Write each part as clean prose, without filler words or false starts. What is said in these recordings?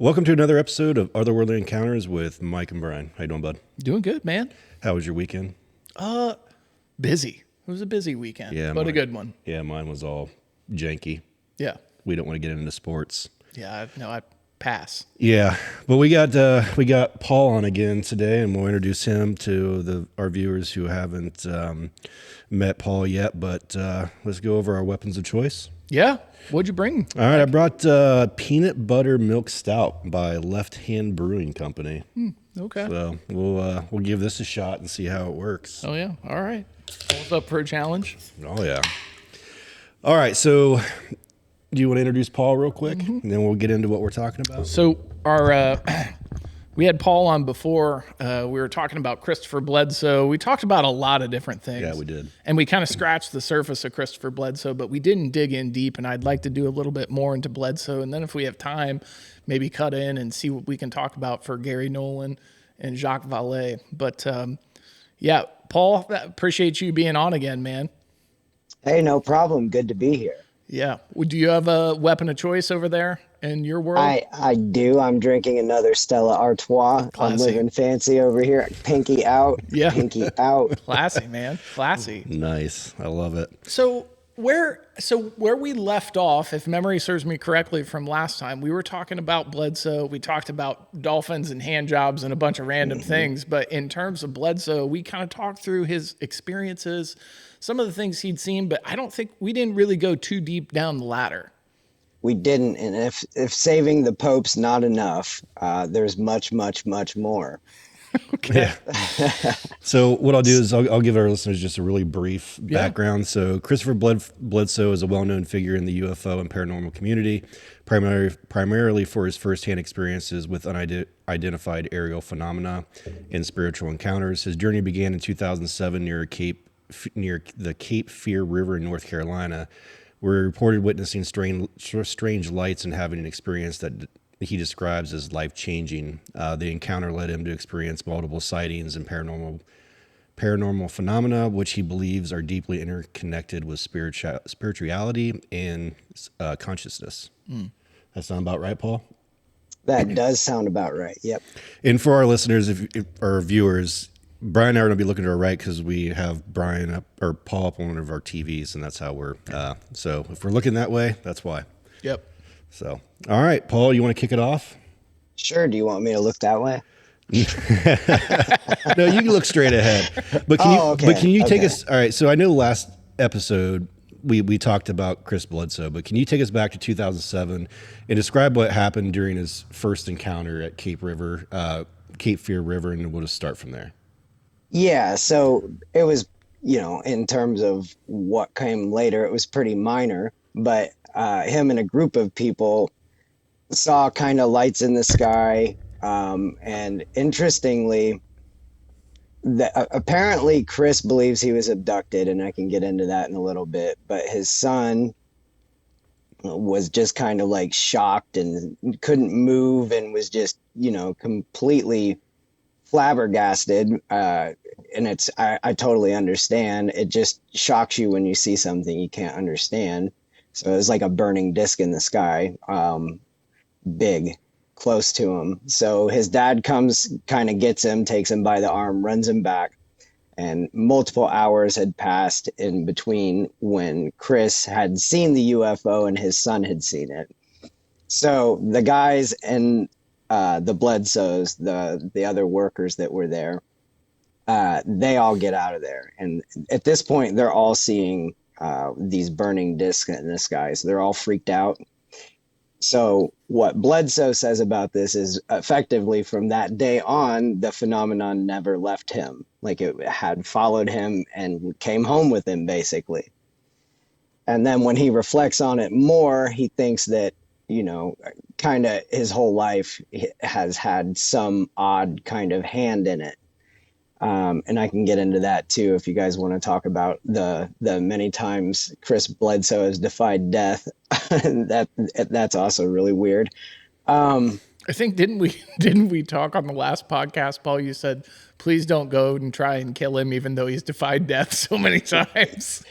Welcome to another episode of Otherworldly Encounters with Mike and Brian. How you doing, bud? Doing good, man. How was your weekend? Busy. It was a busy weekend, Yeah, but a mine- good one. Yeah, mine was all janky. Yeah. We don't want to get into sports. Yeah, I pass. Yeah, but we got Paul on again today, and we'll introduce him to our viewers who haven't met Paul yet. But let's go over our weapons of choice. Yeah. What'd you bring? All right, I brought peanut butter milk stout by Left Hand Brewing Company. Okay. So we'll give this a shot and see how it works. Oh, yeah. All right. What's up for a challenge? Oh yeah. All right, so do you want to introduce Paul real quick, and then we'll get into what we're talking about? So our we had Paul on before. We were talking about Christopher Bledsoe. We talked about a lot of different things. Yeah, we did. And we kind of scratched the surface of Christopher Bledsoe, but we didn't dig in deep, and I'd like to do a little bit more into Bledsoe. And then if we have time, maybe cut in and see what we can talk about for Gary Nolan and Jacques Vallée. But yeah, Paul, appreciate you being on again, man. Hey, no problem. Good to be here. Yeah. Do you have a weapon of choice over there in your world? I do. I'm drinking another Stella Artois. I'm Classy. living fancy over here. Pinky out. Yeah. Pinky out. Classy, man. Classy. Nice, I love it. So where we left off, if memory serves me correctly from last time, we were talking about Bledsoe. We talked about dolphins and hand jobs and a bunch of random things. But in terms of Bledsoe, we kind of talked through his experiences, some of the things he'd seen, but I don't think we didn't really go too deep down the ladder. We didn't. And if saving the Pope's not enough, there's much, much, much more. Okay. Yeah. So what I'll do is I'll give our listeners just a really brief background. So Christopher Bledsoe is a well-known figure in the UFO and paranormal community, primarily for his firsthand experiences with unidentified aerial phenomena and spiritual encounters. His journey began in 2007 near the Cape Fear River in North Carolina, where he reported witnessing strange lights and having an experience that he describes as life-changing. The encounter led him to experience multiple sightings and paranormal phenomena, which he believes are deeply interconnected with spirituality and consciousness. That sound about right, Paul? That does sound about right. Yep. And for our listeners, if our viewers, Brian and I are going to be looking to our right because we have Brian up or Paul up on one of our TVs, and that's how we're. So if we're looking that way, that's why. Yep. So, all right, Paul, you want to kick it off? Sure. Do you want me to look that way? No, you can look straight ahead. But can you take us? All right. So I know last episode we talked about Chris Bledsoe, but can you take us back to 2007 and describe what happened during his first encounter at Cape Fear River, and we'll just start from there. Yeah. So it was, in terms of what came later, it was pretty minor, but him and a group of people saw kind of lights in the sky. And interestingly, apparently Chris believes he was abducted, and I can get into that in a little bit, but his son was just kind of like shocked and couldn't move and was just, completely flabbergasted. And I totally understand. It just shocks you when you see something you can't understand. So it was like a burning disc in the sky, big, close to him. So his dad comes, kind of gets him, takes him by the arm, runs him back. And multiple hours had passed in between when Chris had seen the UFO and his son had seen it. So the guys and the Bledsoes, the other workers that were there, they all get out of there. And at this point, they're all seeing these burning discs in the sky. So they're all freaked out. So what Bledsoe says about this is effectively from that day on, the phenomenon never left him. Like it had followed him and came home with him, basically. And then when he reflects on it more, he thinks that, kind of his whole life has had some odd kind of hand in it. And I can get into that too if you guys want to talk about the many times Chris Bledsoe has defied death. That's also really weird. I think didn't we talk on the last podcast, Paul? You said please don't go and try and kill him, even though he's defied death so many times.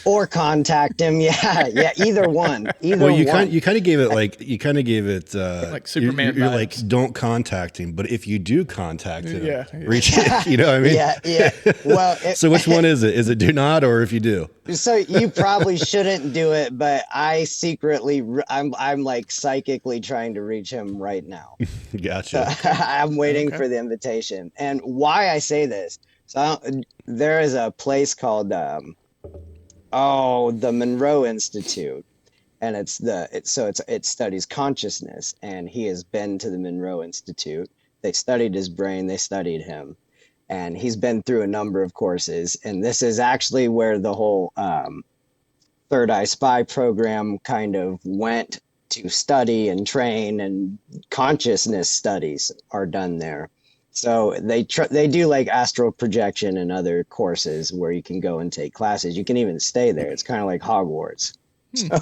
or contact him. Yeah, yeah, either one, Well, either one. you kind of gave it like Like Superman you're vibes. like, don't contact him, but if you do contact him, Yeah, yeah. reach. You know what I mean? Yeah, yeah. Well, So which one is it? Is it do not, or if you do? so you probably shouldn't do it, but I secretly, I'm like psychically trying to reach him right now. So Gotcha. I'm waiting Okay. for the invitation. And why I say this, so there is a place called the Monroe Institute, and it studies consciousness. And he has been to the Monroe Institute. They studied his brain. They studied him, and he's been through a number of courses. And this is actually where the whole Third Eye Spy program kind of went to study and train, and consciousness studies are done there. So they do like astral projection and other courses where you can go and take classes. You can even stay there. It's kind of like Hogwarts. So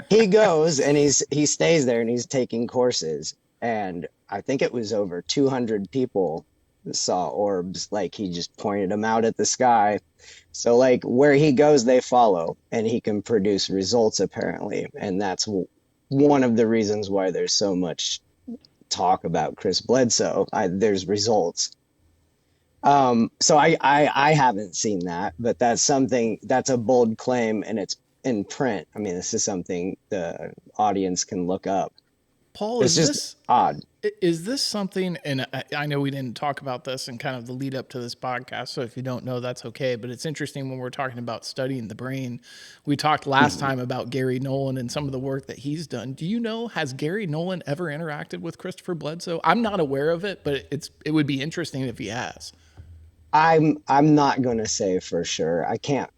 he goes and he stays there and he's taking courses. And I think it was over 200 people saw orbs. Like he just pointed them out at the sky. So like where he goes, they follow, and he can produce results apparently. And that's one of the reasons why there's so much talk about Chris Bledsoe. There's results. So I haven't seen that, but that's a bold claim, and it's in print. I mean, this is something the audience can look up. Paul, It's just odd. is this something, and I know we didn't talk about this in kind of the lead up to this podcast, so if you don't know, that's okay. But it's interesting when we're talking about studying the brain. We talked last time about Gary Nolan and some of the work that he's done. Do you know, has Gary Nolan ever interacted with Christopher Bledsoe? I'm not aware of it, but it would be interesting if he has. I'm not gonna say for sure. I can't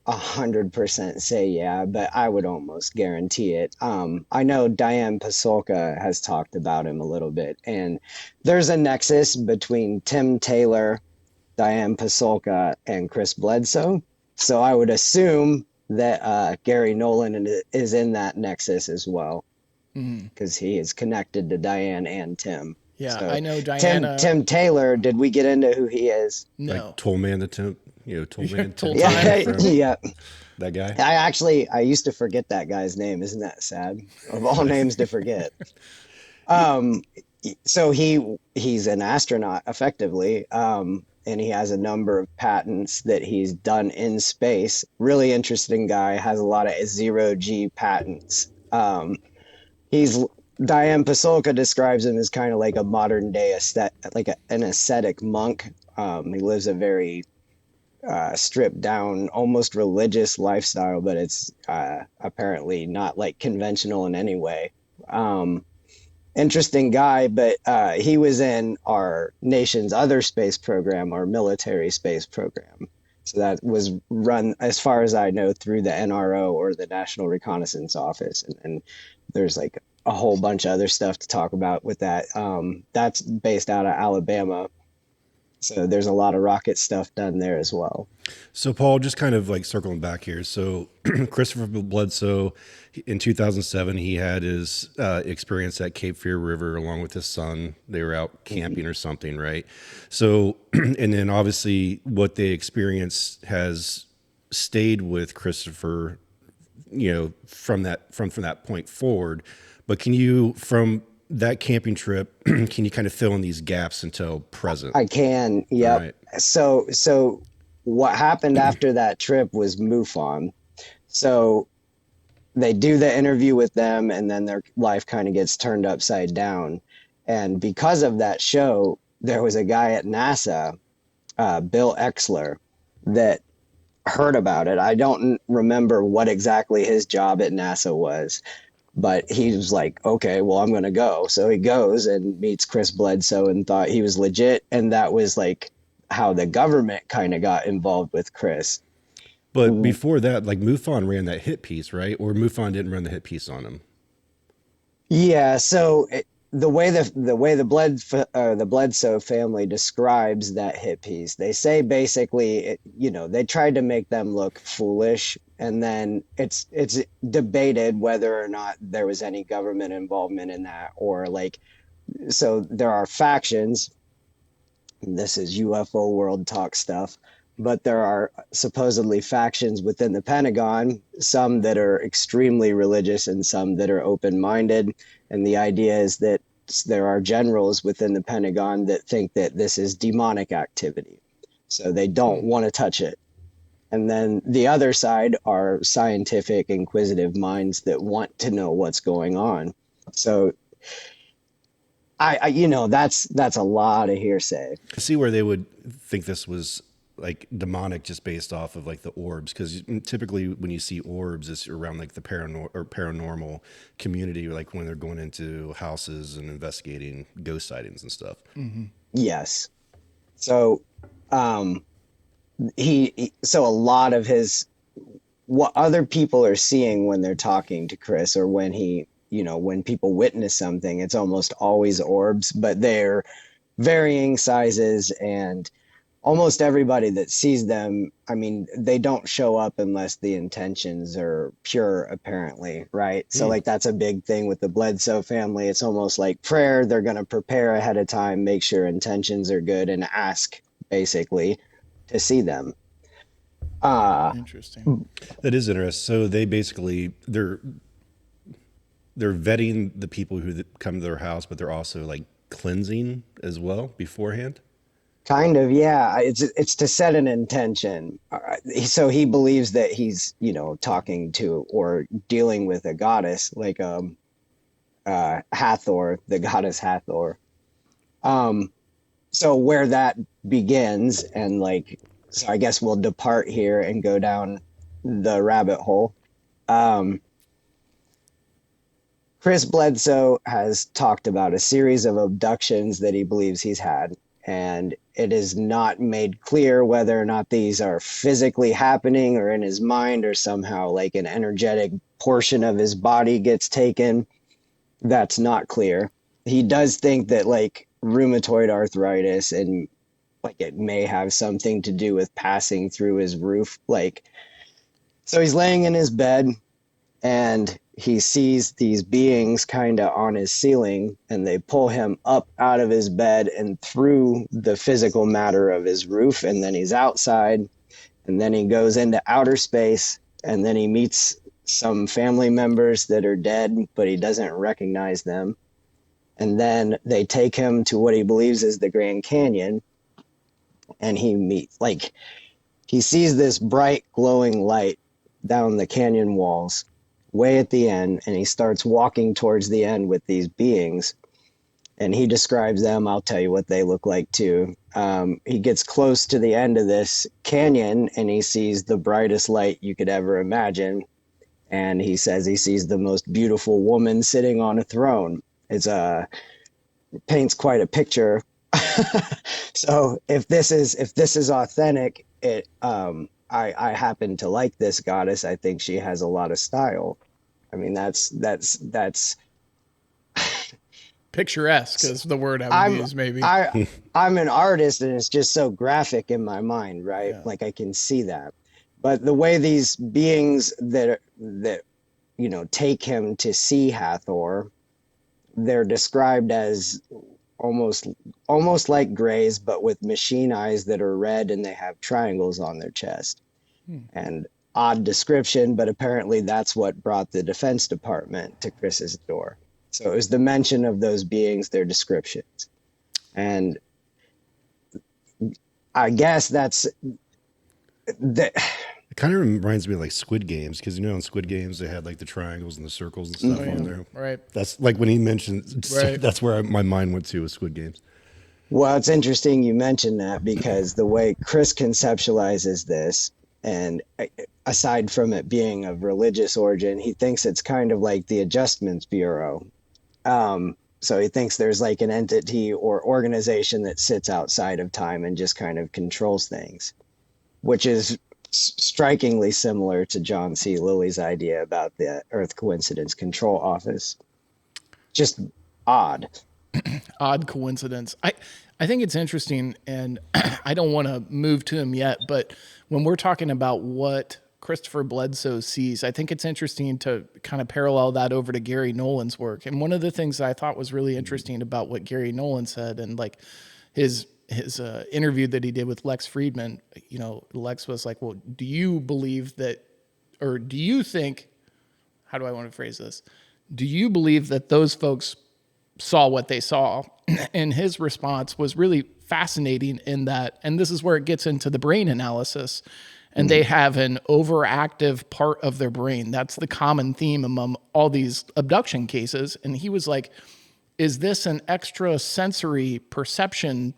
100% say yeah, but I would almost guarantee it. I know Diane Pasulka has talked about him a little bit, and there's a nexus between Tim Taylor, Diane Pasulka, and Chris Bledsoe. So I would assume that Gary Nolan is in that nexus as well, because he is connected to Diane and Tim. Yeah, So I know Diana. Tim Taylor, did we get into who he is? No. Like Tollman the Temp, Tollman Toll Tim Time. from Yeah. that guy. I used to forget that guy's name. Isn't that sad? Of all names to forget. So he's an astronaut effectively, and he has a number of patents that he's done in space. Really interesting guy. Has a lot of zero G patents. He's Diane Pasulka describes him as kind of like a modern day an ascetic monk. He lives a very stripped down, almost religious lifestyle, but it's apparently not like conventional in any way. Interesting guy, but he was in our nation's other space program, our military space program. So that was run, as far as I know, through the NRO, or the National Reconnaissance Office. And there's like a whole bunch of other stuff to talk about with that. That's based out of Alabama. So there's a lot of rocket stuff done there as well. So Paul, just kind of like circling back here. So Christopher Bledsoe, in 2007, he had his experience at Cape Fear River along with his son. They were out camping or something, right? So, and then obviously what they experienced has stayed with Christopher, from that point forward. But can you, from that camping trip, can you kind of fill in these gaps until present? I can, yep. Right. So what happened after that trip was MUFON. So they do the interview with them, and then their life kind of gets turned upside down. And because of that show, there was a guy at NASA, Bill Exler, that heard about it. I don't remember what exactly his job at NASA was, but he was like, okay, well, I'm going to go. So he goes and meets Chris Bledsoe and thought he was legit. And that was like how the government kind of got involved with Chris. But before that, like MUFON ran that hit piece, right? Or MUFON didn't run the hit piece on him. Yeah. So the way the Bledsoe family describes that hit piece, they say basically, they tried to make them look foolish, and then it's debated whether or not there was any government involvement in that, or like, so there are factions. This is UFO world talk stuff, but there are supposedly factions within the Pentagon, some that are extremely religious and some that are open-minded. And the idea is that there are generals within the Pentagon that think that this is demonic activity. So they don't want to touch it. And then the other side are scientific, inquisitive minds that want to know what's going on. So that's a lot of hearsay. I see where they would think this was like demonic just based off of like the orbs, because typically when you see orbs, it's around like the paranormal community, like when they're going into houses and investigating ghost sightings and stuff. Yes. So so a lot of what other people are seeing when they're talking to Chris, or when when people witness something, it's almost always orbs, but they're varying sizes, and almost everybody that sees them, I mean, they don't show up unless the intentions are pure, apparently, right? So like that's a big thing with the Bledsoe family. It's almost like prayer. They're going to prepare ahead of time, make sure intentions are good, and ask basically to see them. Interesting. That is interesting. So they basically they're vetting the people who come to their house, but they're also like cleansing as well beforehand. Kind of, yeah. It's to set an intention. So he believes that he's, talking to or dealing with a goddess, like Hathor, the goddess Hathor. So where that begins, and so I guess we'll depart here and go down the rabbit hole. Chris Bledsoe has talked about a series of abductions that he believes he's had, and it is not made clear whether or not these are physically happening or in his mind, or somehow like an energetic portion of his body gets taken. That's not clear. He does think that like rheumatoid arthritis and like it may have something to do with passing through his roof. So he's laying in his bed and he sees these beings kind of on his ceiling, and they pull him up out of his bed and through the physical matter of his roof, and then he's outside, and then he goes into outer space, and then he meets some family members that are dead, but he doesn't recognize them. And then they take him to what he believes is the Grand Canyon, and he sees this bright glowing light down the canyon walls way at the end, and he starts walking towards the end with these beings, and he describes them. I'll tell you what they look like too. He gets close to the end of this canyon and he sees the brightest light you could ever imagine, and he says he sees the most beautiful woman sitting on a throne. It paints quite a picture. So if this is authentic, I happen to like this goddess. I think she has a lot of style. I mean, that's Picturesque is the word I would use, maybe. I'm an artist, and it's just so graphic in my mind, right? Yeah. Like I can see that. But the way these beings that take him to see Hathor, they're described as almost like grays, but with machine eyes that are red, and they have triangles on their chest. And odd description, but apparently that's what brought the Defense Department to Chris's door. So it was the mention of those beings, their descriptions. And I guess that's It kind of reminds me of like Squid Games, because in Squid Games they had like the triangles and the circles and stuff on there. Right. That's like when he mentioned. Right. That's where my mind went to with Squid Games. Well, it's interesting you mentioned that, because the way Chris conceptualizes this, and aside from it being of religious origin, he thinks it's kind of like the Adjustments Bureau. So he thinks there's like an entity or organization that sits outside of time and just kind of controls things, which is strikingly similar to John C. Lilly's idea about the Earth Coincidence Control Office. Just odd. Odd coincidence. I think it's interesting, and I don't want to move to him yet, but when we're talking about what Christopher Bledsoe sees, I think it's interesting to kind of parallel that over to Gary Nolan's work. And one of the things that I thought was really interesting about what Gary Nolan said, and like his his interview that he did with Lex Friedman, you know, Lex was like, well, do you believe that, or do you think, how do I want to phrase this? Do you believe that those folks saw what they saw? And his response was really fascinating in that, and this is where it gets into the brain analysis, and they have an overactive part of their brain. That's the common theme among all these abduction cases. And he was like, is this an extra sensory perception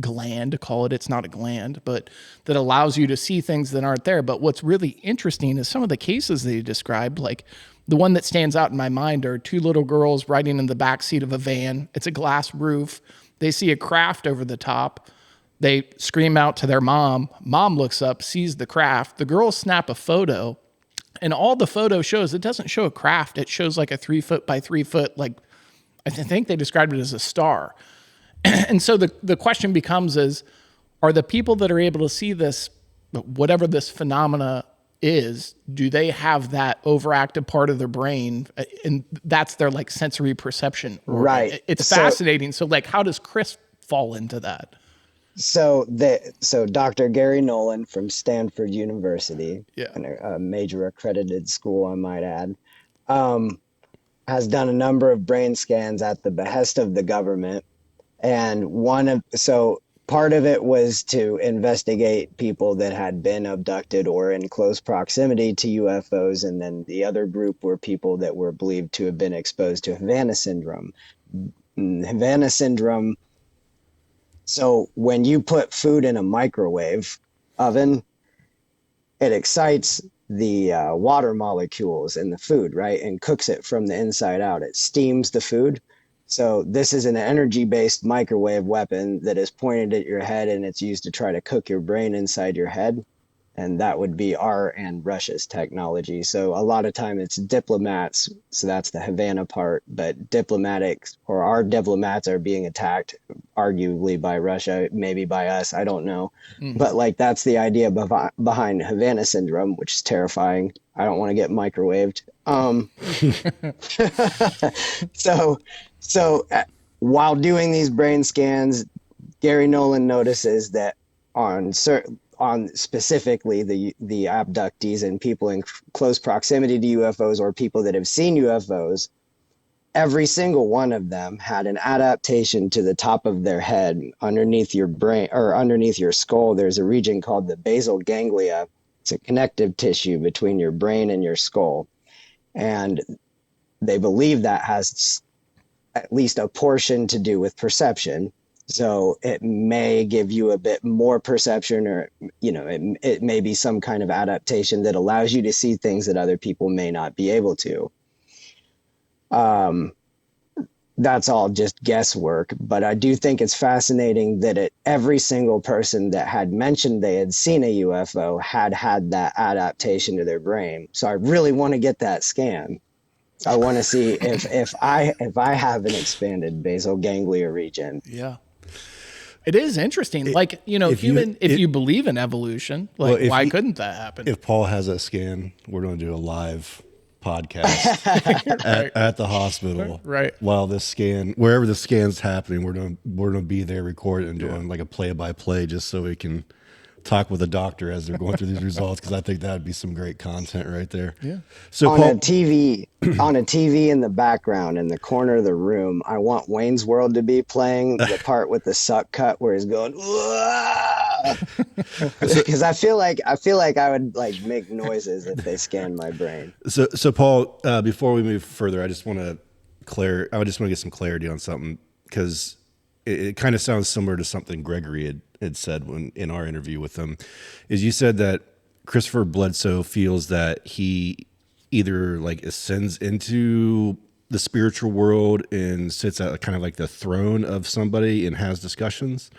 gland, call it, it's not a gland, but that allows you to see things that aren't there? But what's really interesting is some of the cases that he described, like the one that stands out in my mind are two little girls riding in the back seat of a van. It's a glass roof. They see a craft over the top. They scream out to their mom. Mom looks up, sees the craft. The girls snap a photo, and all the photo shows, it doesn't show a craft. It shows like a 3 foot by 3 foot, like I think they described it as a star. And so the question becomes is, are the people that are able to see this, whatever this phenomena is, do they have that overactive part of their brain? And that's their like sensory perception. Right. It's fascinating. So like, how does Chris fall into that? So Dr. Gary Nolan from Stanford University, a major accredited school, I might add, has done a number of brain scans at the behest of the government. And part of it was to investigate people that had been abducted or in close proximity to UFOs. And then the other group were people that were believed to have been exposed to Havana syndrome. Havana syndrome. So when you put food in a microwave oven, it excites the water molecules in the food, right? And cooks it from the inside out. It steams the food. So this is an energy-based microwave weapon that is pointed at your head, and it's used to try to cook your brain inside your head. And that would be our and Russia's technology. So a lot of time it's diplomats. So that's the Havana part. But our diplomats are being attacked, arguably by Russia, maybe by us. I don't know. Mm-hmm. But like that's the idea behind Havana syndrome, which is terrifying. I don't want to get microwaved. So while doing these brain scans, Gary Nolan notices that on specifically the abductees and people in close proximity to UFOs or people that have seen UFOs, every single one of them had an adaptation to the top of their head underneath your brain or underneath your skull. There's a region called the basal ganglia. It's a connective tissue between your brain and your skull. And they believe that has at least a portion to do with perception. So it may give you a bit more perception, or, you know, it may be some kind of adaptation that allows you to see things that other people may not be able to. That's all just guesswork, but I do think it's fascinating that every single person that had mentioned they had seen a UFO had that adaptation to their brain. So I really want to get that scan. I want to see if I have an expanded basal ganglia region. Yeah. It is interesting. Like, you know, if you believe in evolution, like, why couldn't that happen? If Paul has a scan, we're going to do a live podcast at the hospital. Right. While this scan, wherever the scan's happening, we're going to be there recording and doing like a play-by-play just so we can talk with the doctor as they're going through these results, because I think that would be some great content right there. Yeah. So on a TV in the background in the corner of the room, I want Wayne's World to be playing the part with the suck cut where he's going, because I feel like I would like make noises if they scanned my brain. So Paul, before we move further, I just want to get some clarity on something, because it kind of sounds similar to something Gregory had said in our interview with him. Is you said that Christopher Bledsoe feels that he either like ascends into the spiritual world and sits at kind of like the throne of somebody and has discussions.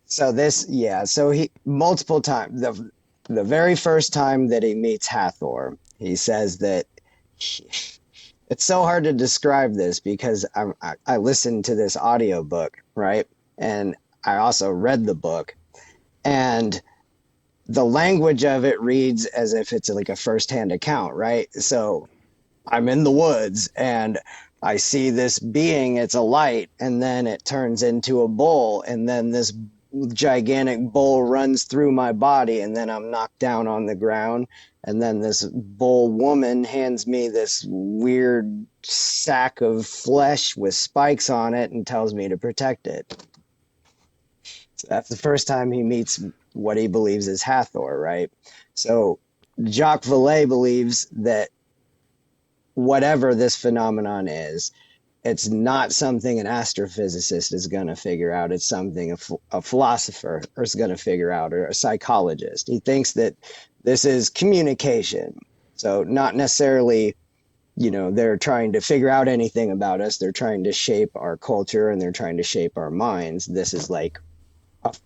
So he multiple times, the very first time that he meets Hathor, he says that it's so hard to describe this because I listened to this audiobook, right? And I also read the book, and the language of it reads as if it's like a firsthand account, right? So I'm in the woods and I see this being, it's a light, and then it turns into a bull, and then this gigantic bull runs through my body, and then I'm knocked down on the ground, and then this bull woman hands me this weird sack of flesh with spikes on it and tells me to protect it. So that's the first time he meets what he believes is Hathor, right? So Jacques Vallée believes that whatever this phenomenon is, it's not something an astrophysicist is going to figure out. It's something a philosopher is going to figure out, or a psychologist. He thinks that this is communication. So, not necessarily, they're trying to figure out anything about us. They're trying to shape our culture and they're trying to shape our minds. This is like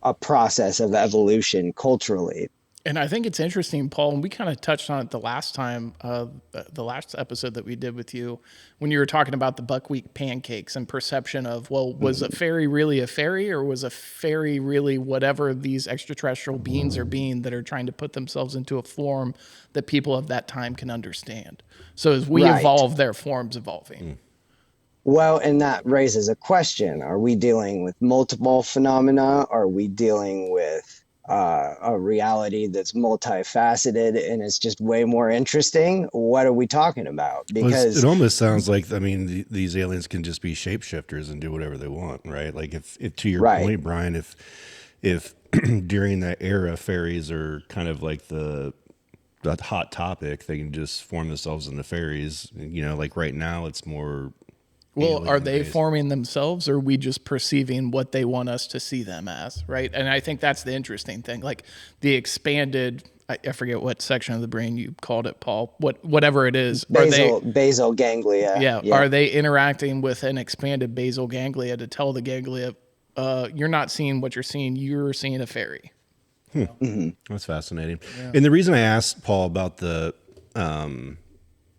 a process of evolution culturally. And I think it's interesting, Paul, and we kind of touched on it the last time, the last episode that we did with you, when you were talking about the buckwheat pancakes and perception of, well, was a fairy really a fairy, or was a fairy really whatever these extraterrestrial beings are being that are trying to put themselves into a form that people of that time can understand? So as we Right. evolve, their form's evolving. Well, and that raises a question. Are we dealing with multiple phenomena? Are we dealing with a reality that's multifaceted and it's just way more interesting? What are we talking about? Well, Because it almost sounds like, I mean, these aliens can just be shapeshifters and do whatever they want, right? Like if to your right, point, Brian, if during that era fairies are kind of like the hot topic, they can just form themselves into fairies. Like right now, it's more. Well, are they alien-based. forming themselves, or are we just perceiving what they want us to see them as, right? And I think that's the interesting thing. Like the expanded, I forget what section of the brain you called it, Paul. Whatever it is, basal ganglia. yeah, are they interacting with an expanded basal ganglia to tell the ganglia, you're not seeing what you're seeing a fairy? That's fascinating. And the reason I asked Paul about the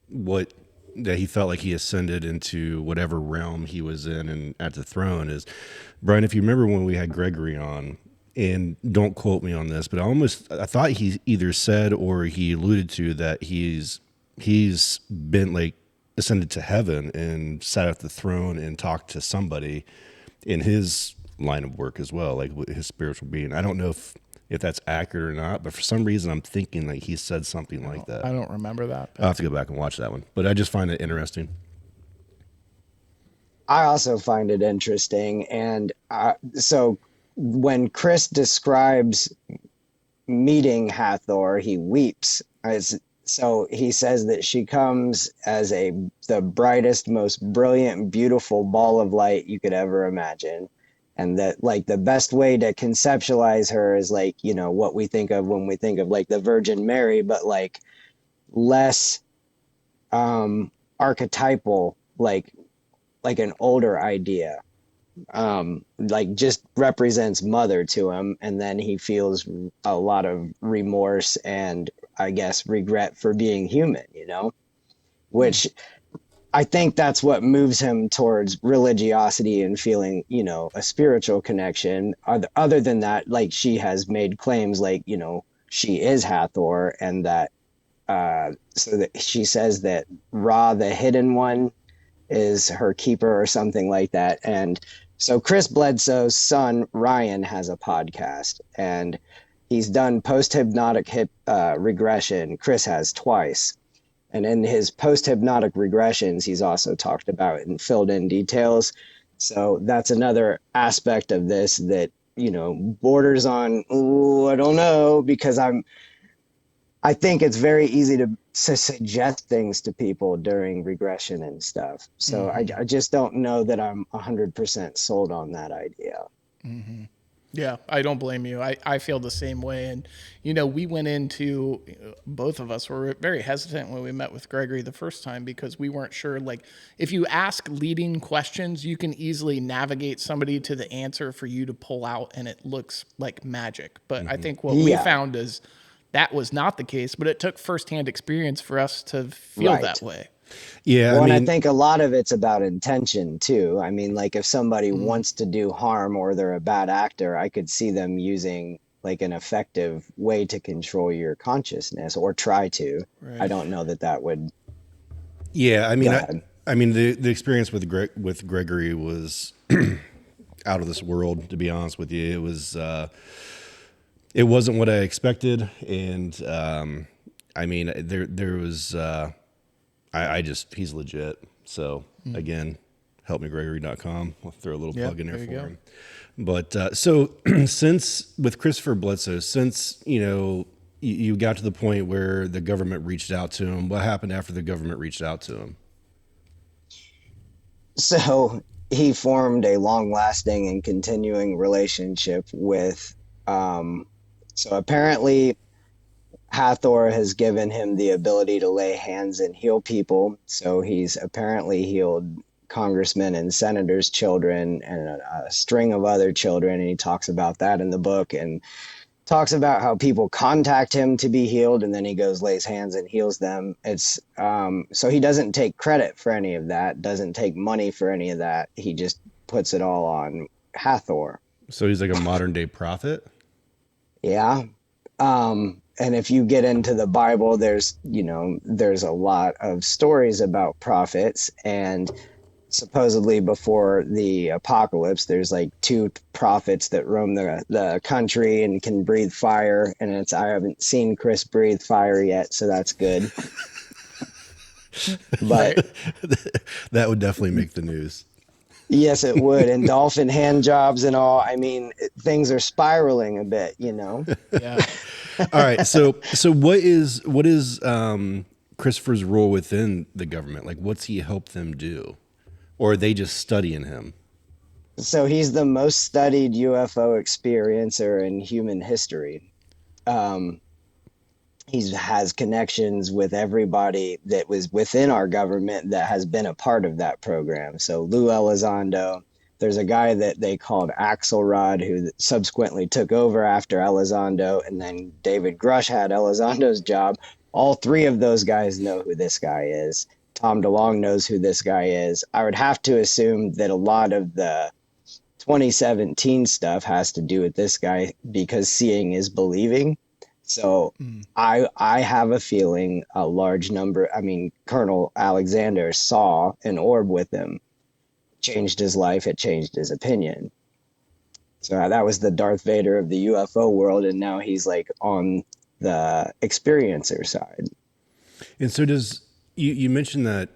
what that he felt like he ascended into whatever realm he was in and at the throne is, Brian, if you remember when we had Gregory on, and don't quote me on this, but I thought he either said or he alluded to that he's been like ascended to heaven and sat at the throne and talked to somebody in his line of work as well, like his spiritual being. I don't know if that's accurate or not, but for some reason I'm thinking like he said something like that. I don't remember that. I'll have to go back and watch that one, but I just find it interesting. I also find it interesting. And so when Chris describes meeting Hathor, he weeps. So he says that she comes as the brightest, most brilliant, beautiful ball of light you could ever imagine. And that like the best way to conceptualize her is like, what we think of when we think of like the Virgin Mary, but like less archetypal, like an older idea. Like just represents mother to him, and then he feels a lot of remorse and I guess regret for being human, which I think that's what moves him towards religiosity and feeling, a spiritual connection. Other than that, like she has made claims like, she is Hathor, and that so that she says that Ra, the hidden one, is her keeper or something like that. And so Chris Bledsoe's son, Ryan, has a podcast, and he's done post-hypnotic regression. Chris has twice. And in his post-hypnotic regressions, he's also talked about and filled in details. So that's another aspect of this that, borders on, ooh, I don't know, because I think it's very easy to suggest things to people during regression and stuff. So I just don't know that I'm 100% sold on that idea. Mm-hmm. Yeah, I don't blame you. I feel the same way. And, we went into, both of us were very hesitant when we met with Gregory the first time because we weren't sure. Like, if you ask leading questions, you can easily navigate somebody to the answer for you to pull out, and it looks like magic. But I think what we found is that was not the case, but it took firsthand experience for us to feel that way. Yeah. Well, and I think a lot of it's about intention too. I mean, like if somebody wants to do harm or they're a bad actor, I could see them using like an effective way to control your consciousness or try to. Right. I don't know that would. Yeah. I mean, I mean, the experience with Gregory was out of this world. To be honest with you, it wasn't what I expected, and I mean, there was I just he's legit. So again, helpmegregory.com. I'll throw a little plug in there for him. But so since with Christopher Bledsoe, since you got to the point where the government reached out to him, what happened after the government reached out to him? So he formed a long-lasting and continuing relationship with. So apparently, Hathor has given him the ability to lay hands and heal people. So he's apparently healed congressmen and senators' children and a string of other children. And he talks about that in the book and talks about how people contact him to be healed. And then he goes, lays hands and heals them. So he doesn't take credit for any of that, doesn't take money for any of that. He just puts it all on Hathor. So he's like a modern day prophet. Yeah. And if you get into the Bible, there's a lot of stories about prophets, and supposedly before the apocalypse, there's like two prophets that roam the country and can breathe fire. And I haven't seen Chris breathe fire yet, so that's good. But that would definitely make the news. Yes, it would. And dolphin hand jobs and all. I mean, things are spiraling a bit, Yeah. All right. So what is Christopher's role within the government? Like, what's he help them do? Or are they just studying him? So he's the most studied UFO experiencer in human history. He has connections with everybody that was within our government that has been a part of that program. So Lou Elizondo, there's a guy that they called Axelrod who subsequently took over after Elizondo, and then David Grush had Elizondo's job. All three of those guys know who this guy is. Tom DeLonge knows who this guy is. I would have to assume that a lot of the 2017 stuff has to do with this guy because seeing is believing. So I have a feeling a large number, Colonel Alexander saw an orb with him, changed his life, it changed his opinion. So that was the Darth Vader of the UFO world, and now he's like on the experiencer side. And so you mentioned that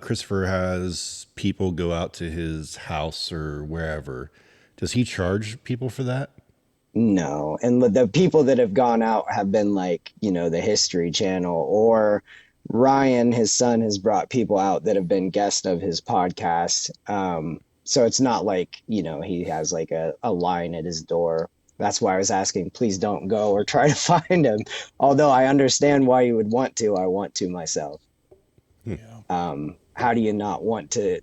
Christopher has people go out to his house or wherever. Does he charge people for that? No. And the people that have gone out have been like, the History Channel, or Ryan, his son, has brought people out that have been guests of his podcast. So it's not like, he has like a line at his door. That's why I was asking, please don't go or try to find him. Although I understand why you would want to. I want to myself. Yeah. How do you not want to,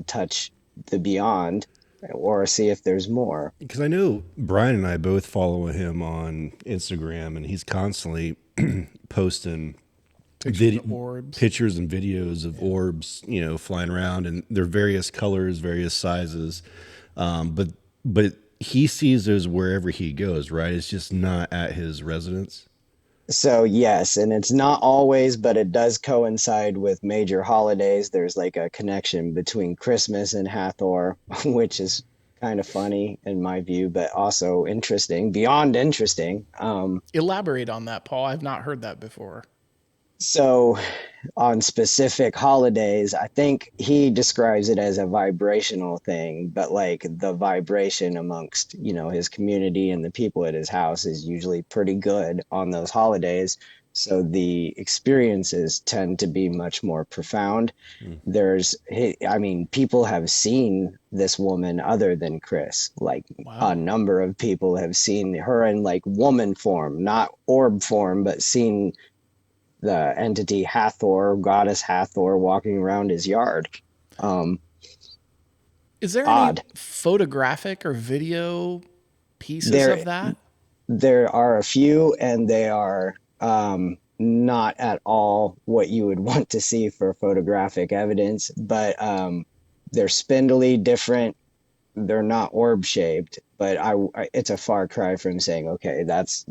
touch the beyond or see if there's more? Because I know Brian and I both follow him on Instagram, and he's constantly posting pictures and videos of orbs, flying around, and they're various colors, various sizes. But he sees those wherever he goes, right? It's just not at his residence. So yes, and it's not always, but it does coincide with major holidays. There's like a connection between Christmas and Hathor, which is kind of funny in my view, but also interesting, beyond interesting. Elaborate on that, Paul. I've not heard that before. So on specific holidays, I think he describes it as a vibrational thing, but like the vibration amongst, his community and the people at his house is usually pretty good on those holidays. So the experiences tend to be much more profound. People have seen this woman other than Chris. Like a number of people have seen her in like woman form, not orb form, but seen the entity Hathor, goddess Hathor, walking around his yard. Is there any photographic or video pieces of that? There are a few, and they are not at all what you would want to see for photographic evidence, but they're spindly, different. They're not orb shaped, but it's a far cry from saying, okay, that's,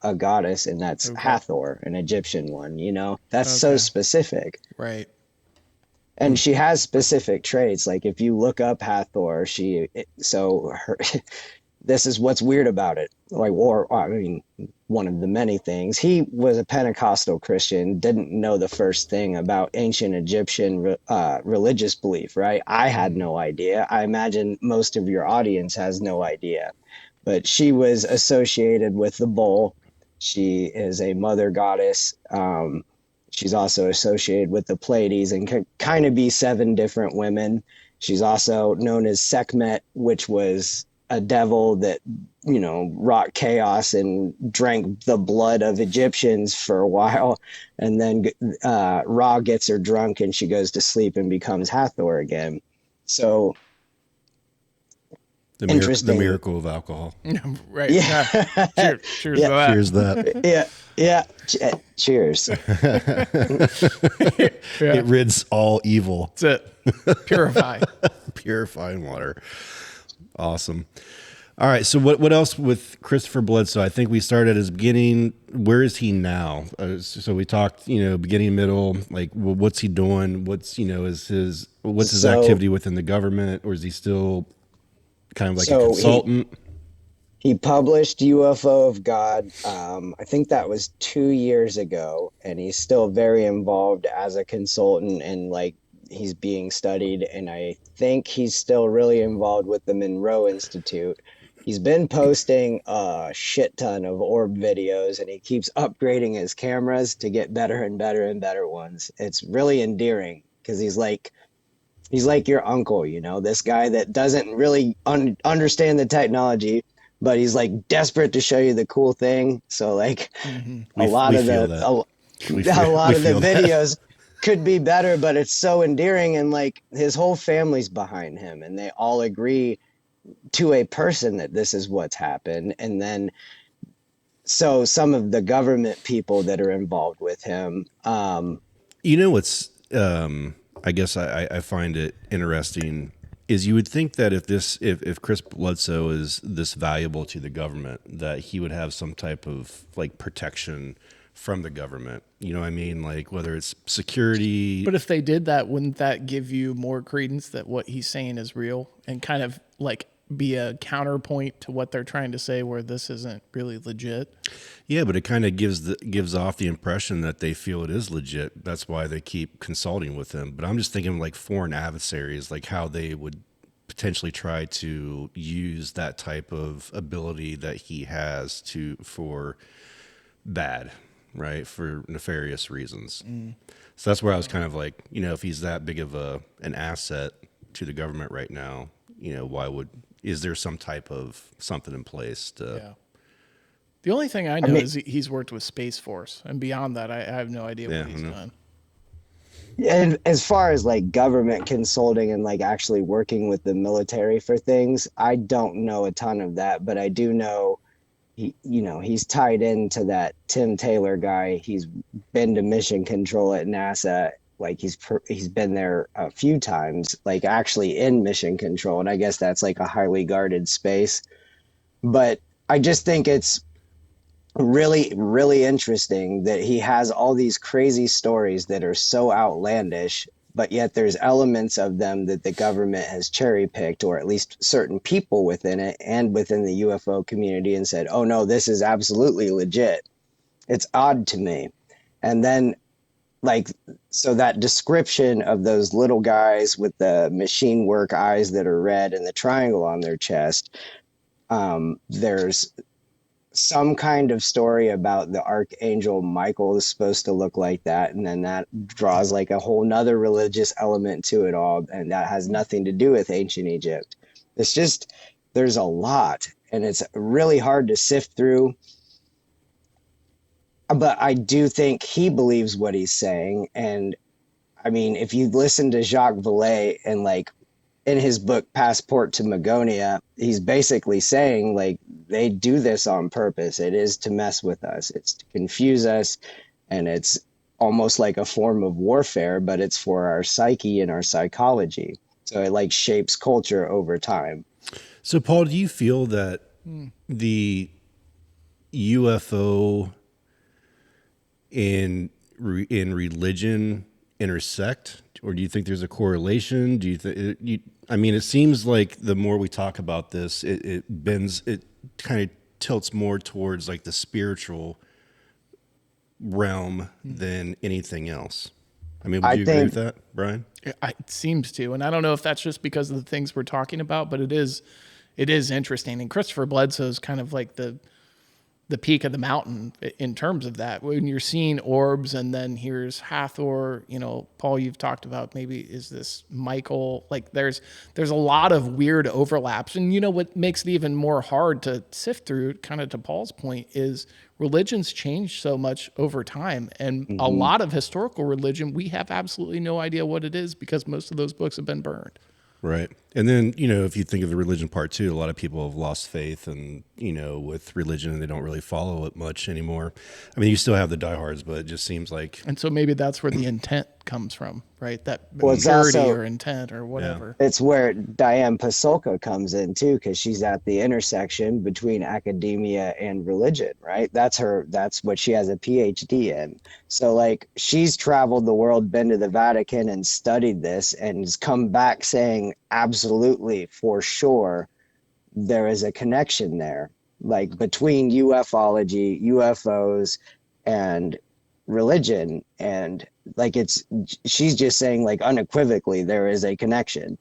a goddess, and that's Hathor, an Egyptian one, that's so specific. Right. And she has specific traits. Like if you look up Hathor, this is what's weird about it. Like, or I mean, one of the many things. He was a Pentecostal Christian, didn't know the first thing about ancient Egyptian religious belief, right? I had no idea. I imagine most of your audience has no idea. But she was associated with the bull. She is a mother goddess. She's also associated with the Pleiades and can kind of be 7 different women. She's also known as Sekhmet, which was a devil that wrought chaos and drank the blood of Egyptians for a while, and then Ra gets her drunk and she goes to sleep and becomes Hathor again. So The interesting. miracle of alcohol. Right. Yeah. Cheers Yeah. to that. Cheers that. Yeah. Cheers. It rids all evil. That's it. Purify. Purifying water. Awesome. All right. So what else with Christopher Bledsoe? I think we started at his beginning. Where is he now? So we talked, beginning, middle, like what's he doing? What's his activity within the government, or is he still kind of like a consultant? He published UFO of God. I think that was 2 years ago, and he's still very involved as a consultant, and like he's being studied. And I think he's still really involved with the Monroe Institute. He's been posting a shit ton of orb videos, and he keeps upgrading his cameras to get better and better and better ones. It's really endearing because he's like your uncle, this guy that doesn't really understand the technology, but he's like desperate to show you the cool thing. So like a lot of the videos could be better, but it's so endearing, and like his whole family's behind him, and they all agree to a person that this is what's happened. And then so some of the government people that are involved with him, what's I guess I find it interesting is you would think that if Chris Bledsoe is this valuable to the government, that he would have some type of like protection from the government. You know what I mean? Like whether it's security. But if they did that, wouldn't that give you more credence that what he's saying is real and kind of like be a counterpoint to what they're trying to say where this isn't really legit? Yeah, but it kind of gives off the impression that they feel it is legit. That's why they keep consulting with him. But I'm just thinking like foreign adversaries, like how they would potentially try to use that type of ability that he has for bad, right? For nefarious reasons. So that's where I was kind of like, if he's that big of an asset to the government right now, is there some type of something in place to... Yeah. The only thing I know is he's worked with Space Force, and beyond that, I have no idea what he's done. And as far as like government consulting and like actually working with the military for things, I don't know a ton of that, but I do know he's tied into that Tim Taylor guy. He's been to mission control at NASA. Like he's been there a few times, like actually in mission control, and I guess that's like a highly guarded space. But I just think it's really, really interesting that he has all these crazy stories that are so outlandish, but yet there's elements of them that the government has cherry picked, or at least certain people within it and within the UFO community, and said, oh no, this is absolutely legit. It's odd to me. And then so that description of those little guys with the machine work eyes that are red and the triangle on their chest, there's some kind of story about the archangel Michael is supposed to look like that, and then that draws like a whole nother religious element to it all, and that has nothing to do with ancient Egypt. It's just there's a lot, and it's really hard to sift through, but I do think he believes what he's saying. And I mean, if you listen to Jacques Vallée and like in his book Passport to Magonia, he's basically saying like they do this on purpose. It is to mess with us. It's to confuse us. And it's almost like a form of warfare, but it's for our psyche and our psychology. So it like shapes culture over time. So Paul, do you feel that the UFO in religion intersect, or do you think there's a correlation? Do you think I mean, it seems like the more we talk about this, it kind of tilts more towards like the spiritual realm than anything else. I mean, would I you agree think with that, Brian? It seems to, and I don't know if that's just because of the things we're talking about, but it is interesting. And Christopher Bledsoe is kind of like the peak of the mountain in terms of that. When you're seeing orbs, and then here's Hathor, Paul, you've talked about, maybe is this Michael? Like there's a lot of weird overlaps. And what makes it even more hard to sift through, kind of to Paul's point, is religion's changed so much over time. And a lot of historical religion, we have absolutely no idea what it is because most of those books have been burned. Right. And then, if you think of the religion part too, a lot of people have lost faith and, with religion, and they don't really follow it much anymore. I mean, you still have the diehards, but it just seems like. And so maybe that's where the intent comes from, right? That it's purity also, or intent or whatever. it's where Diane Pasulka comes in too, because she's at the intersection between academia and religion, right? That's what she has a PhD in. So like she's traveled the world, been to the Vatican and studied this, and has come back saying absolutely, for sure, there is a connection there, like between ufology, UFOs, and religion. And like she's just saying like unequivocally there is a connection.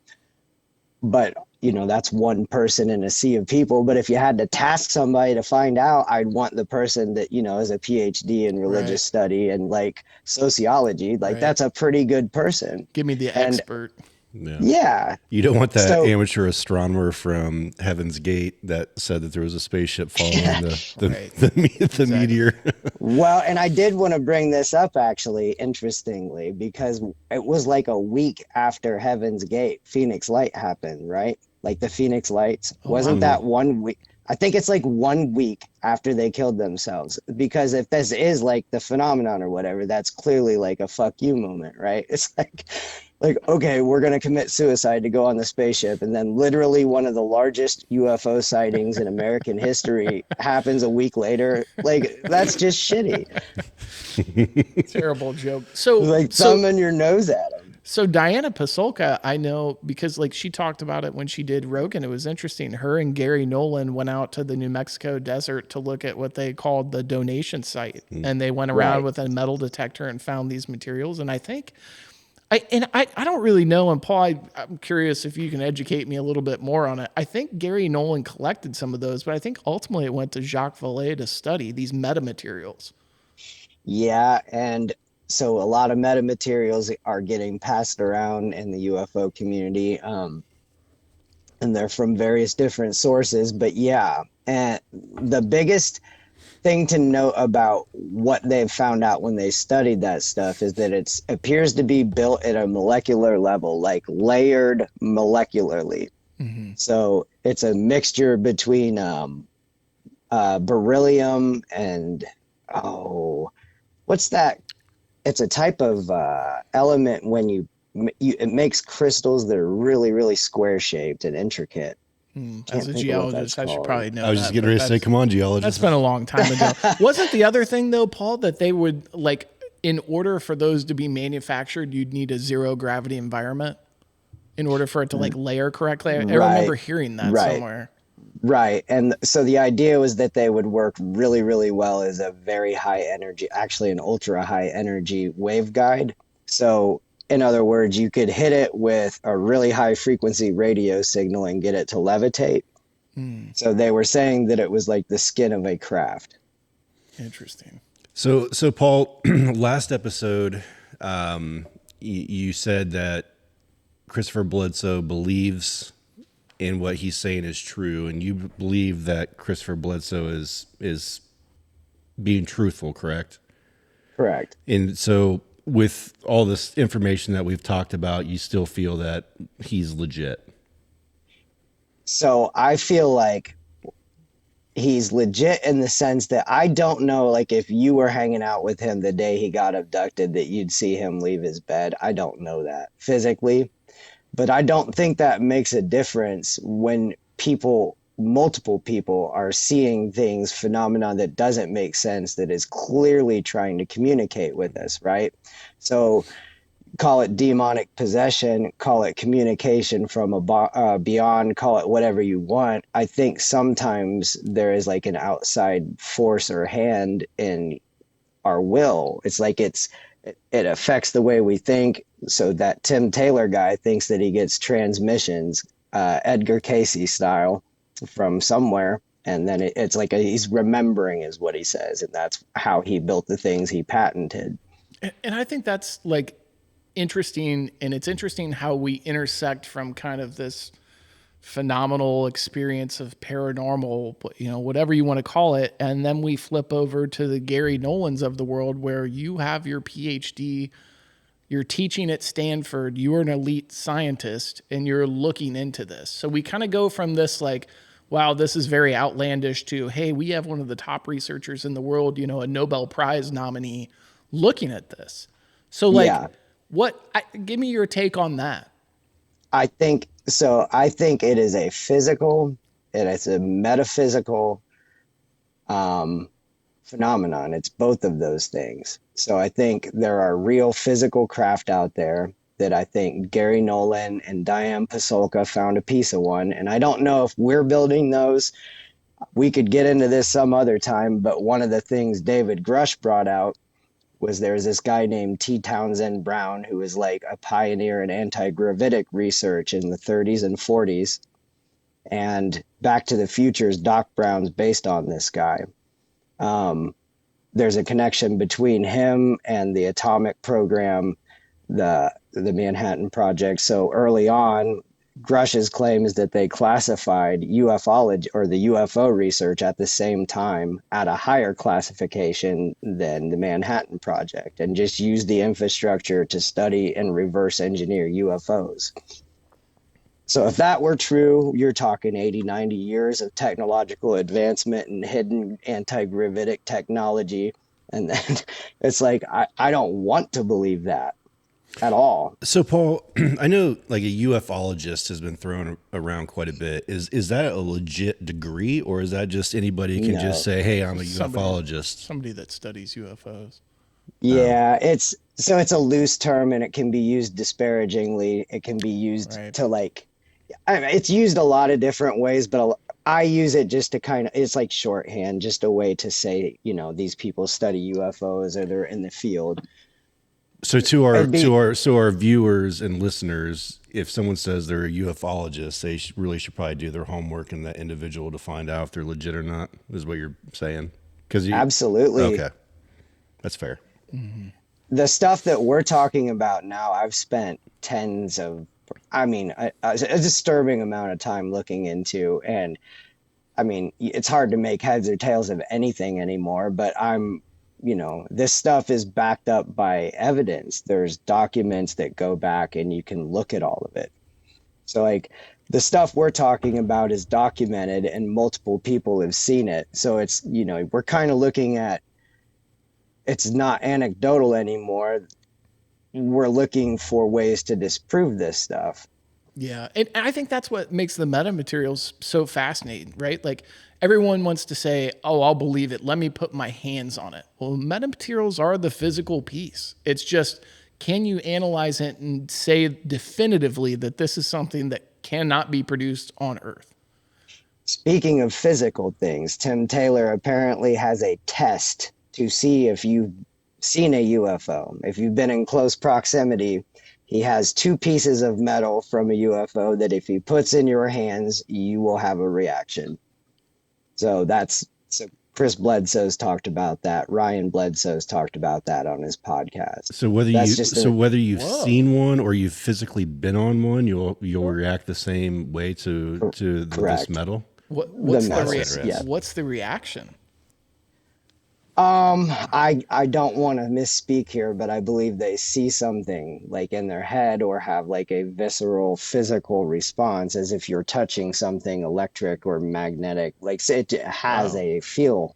But that's one person in a sea of people. But if you had to task somebody to find out, I'd want the person that has a PhD in religious study and like sociology. Like that's a pretty good person. Give me the expert. Yeah. You don't want that amateur astronomer from Heaven's Gate that said that there was a spaceship following the meteor. Well, and I did want to bring this up actually, interestingly, because it was like a week after Heaven's Gate, Phoenix Light happened, right? Like the Phoenix Lights. Wasn't that 1 week? I think it's like 1 week after they killed themselves, because if this is like the phenomenon or whatever, that's clearly like a fuck you moment, right? It's like, okay, we're going to commit suicide to go on the spaceship. And then literally one of the largest UFO sightings in American history happens a week later. Like, that's just shitty. Terrible joke. So like thumbing your nose at them. So Diana Pasulka, I know because like she talked about it when she did Rogan. It was interesting. Her and Gary Nolan went out to the New Mexico desert to look at what they called the donation site. And they went around with a metal detector and found these materials. And I think I don't really know. And Paul, I'm curious if you can educate me a little bit more on it. I think Gary Nolan collected some of those, but I think ultimately it went to Jacques Vallée to study these metamaterials. Yeah, and so a lot of metamaterials are getting passed around in the UFO community, and they're from various different sources. But yeah, and the biggest thing to note about what they've found out when they studied that stuff is that it appears to be built at a molecular level, like layered molecularly. So it's a mixture between beryllium and what's that? It's a type of element when it makes crystals that are really, really square shaped and intricate. As a geologist, I should probably know. I was just getting ready to say, come on, geologist. That's been a long time ago. Wasn't the other thing, though, Paul, that they would, like, in order for those to be manufactured, you'd need a zero gravity environment in order for it to, like, layer correctly? I remember hearing that somewhere. Right. And so the idea was that they would work really, really well as a very high energy, actually an ultra high energy waveguide. So in other words, you could hit it with a really high frequency radio signal and get it to levitate. So they were saying that it was like the skin of a craft. Interesting. So Paul, last episode, you said that Christopher Bledsoe believes in what he's saying is true, and you believe that Christopher Bledsoe is being truthful, correct? Correct. And so with all this information that we've talked about, you still feel that he's legit? So I feel like he's legit in the sense that I don't know, like if you were hanging out with him the day he got abducted, that you'd see him leave his bed. I don't know that physically, but I don't think that makes a difference when multiple people are seeing things, phenomena that doesn't make sense, that is clearly trying to communicate with us, right? So call it demonic possession, call it communication from beyond, call it whatever you want. I think sometimes there is like an outside force or hand in our will. It's like it affects the way we think. So that Tim Taylor guy thinks that he gets transmissions, Edgar Casey style, from somewhere. And then it's like he's remembering, is what he says. And that's how he built the things he patented. And I think that's like interesting. And it's interesting how we intersect from kind of this phenomenal experience of paranormal, whatever you want to call it. And then we flip over to the Gary Nolans of the world, where you have your PhD, you're teaching at Stanford, you're an elite scientist, and you're looking into this. So we kind of go from this like, wow, this is very outlandish, to, hey, we have one of the top researchers in the world, a Nobel Prize nominee looking at this. So like, Yeah. Give me your take on that. I think so. I think it is a physical and it's a metaphysical um, phenomenon. It's both of those things. So I think there are real physical craft out there that I think Gary Nolan and Diane Pasulka found a piece of one. And I don't know if we're building those. We could get into this some other time, but one of the things David Grush brought out was there's this guy named T. Townsend Brown who was like a pioneer in anti-gravitic research in the 30s and 40s. And Back to the Future's Doc Brown's based on this guy. There's a connection between him and the atomic program, the Manhattan Project. So early on, Grush's claim is that they classified ufology or the UFO research at the same time at a higher classification than the Manhattan Project, and just used the infrastructure to study and reverse engineer UFOs. So if that were true, you're talking 80, 90 years of technological advancement and hidden anti-gravitic technology. And then it's like, I don't want to believe that at all. So, Paul, I know like a ufologist has been thrown around quite a bit. Is that a legit degree, or is that just anybody can just say, "Hey, I'm a ufologist"? Somebody that studies UFOs. Yeah, it's a loose term and it can be used disparagingly. It can be used to like, it's used a lot of different ways, but I use it just to kind of, it's like shorthand, just a way to say, these people study UFOs or they're in the field. So to our viewers and listeners, if someone says they're a ufologist, they really should probably do their homework in that individual to find out if they're legit or not. Is what you're saying? Absolutely. Okay, that's fair. Mm-hmm. The stuff that we're talking about now, I've spent a disturbing amount of time looking into, and I mean, it's hard to make heads or tails of anything anymore, but this stuff is backed up by evidence. There's documents that go back and you can look at all of it. So like the stuff we're talking about is documented and multiple people have seen it. So it's, we're kind of looking at, it's not anecdotal anymore. We're looking for ways to disprove this stuff. Yeah. And I think that's what makes the meta materials so fascinating, right? Like everyone wants to say, oh, I'll believe it. Let me put my hands on it. Well, meta materials are the physical piece. It's just, can you analyze it and say definitively that this is something that cannot be produced on Earth? Speaking of physical things, Tim Taylor apparently has a test to see if you've seen a UFO. If you've been in close proximity, he has two pieces of metal from a UFO that if he puts in your hands, you will have a reaction. So Chris Bledsoe's talked about that. Ryan Bledsoe's talked about that on his podcast. So whether you've seen one or you've physically been on one, you'll react the same way to this metal. What's the reaction? I don't want to misspeak here, but I believe they see something like in their head or have like a visceral physical response as if you're touching something electric or magnetic. Like it has a feel.